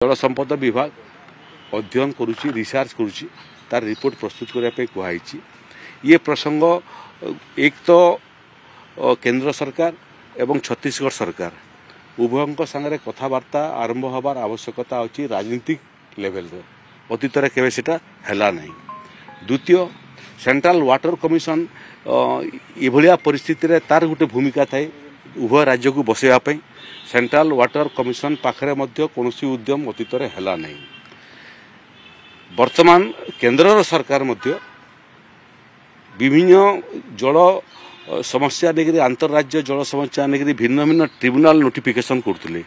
जल संपद विभाग अध्ययन करुच्ची रिसर्च करुच्ची तार रिपोर्ट प्रस्तुत करने कहुई। ये प्रसंग एक तो केंद्र सरकार एवं छत्तीसगढ़ सरकार उभयों सागर कथबार्ता आरंभ हबार आवश्यकता अच्छी राजनीतिक लेवल रे अतीत केवे सेटा हैला नहीं। द्वितीय सेंट्रल वाटर कमिशन इभलिया परिस्थिति रे तार गोटे भूमिका थाए उभय राज्य को बसैवाई। सेंट्रल वाटर कमिशन पाखरे मध्य कौनसी उद्यम अतीत हैला नहीं। वर्तमान केंद्र सरकार मध्य विभिन्न जल समस्या नेगिरी अंतरराज्य जल समस्या नेगिरी भिन्न भिन्न ट्रिब्यूनाल नोटिफिकेशन करते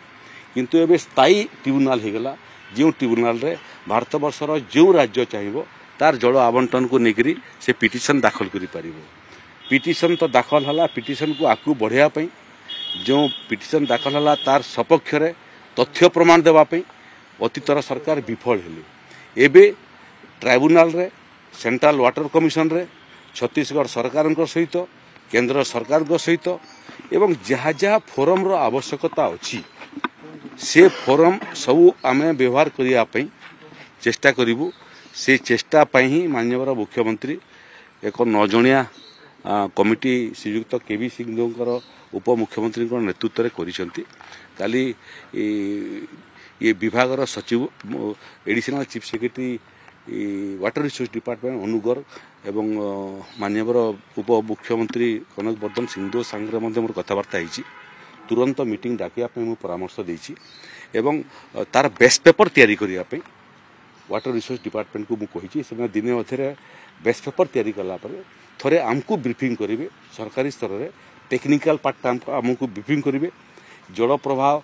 किंतु एबे स्थायी ट्रिब्यूनाल हो गला जो ट्रिब्यूनाल रे भारत वर्षर जो राज्य चाहिए तार जल आवंटन को लेकर से पिटिशन दाखल करि परिबो। पिटिशन तो दाखल हला पिटिशन को आकु बढ़ाई जो पिटिशन दाखल हला तार सपक्ष रे तथ्य प्रमाण देवाई अतीतर सरकार विफल हेले। एबे ट्राइब्यूनाल रे सेंट्रल वाटर कमिशन रे छत्तीसगढ़ सरकार सहित केंद्र सरकार सहित एवं जहाँ जहाँ फोरम रो आवश्यकता अच्छी से फोरम सबू आमे व्यवहार करने चेष्टा करूँ। से चेष्टा ही माननीय मुख्यमंत्री एक 9 जणिया कमिटी श्रीयुक्त केवी सिंह उप मुख्यमंत्री नेतृत्व में काली ये विभाग सचिव additional chief secretary water resource department अनुगर एवं माननीय उप मुख्यमंत्री कनक वर्धन सिंहदेव सांगे मोर कथबार्ता होती। तुरंत मीटिंग डाकिया परामर्श देछि एवं तार बेस्ट पेपर तैयारी करने वाटर रिसोर्स डिपार्टमेंट को मुझे से दिन मध्य बेस्ट पेपर तैयारी कला थोड़े आमको ब्रीफिंग करेंगे सरकारी स्तर में टेक्निकल पार्ट आमको ब्रीफिंग करेंगे जल प्रभाव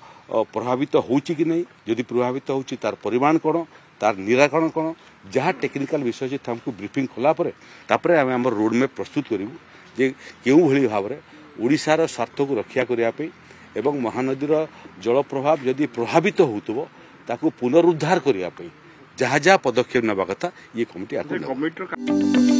प्रभावित होची कि नहीं जदि प्रभावित होची तार परिमाण कौन तार निराकरण कौन जहाँ टेक्निकल विषय से हमको ब्रीफिंग कलापर आम आम रोडमैप प्रस्तुत करूँ जे क्यों भली भाव में ओडिशार स्वार्थ को रक्षा करने एवं महानदीर जल प्रभाव जदि प्रभावित होतबो ताकू पुनरुद्धार करने जहाँ जहाँ पदक्षेप नेबा कथा ये कमिटी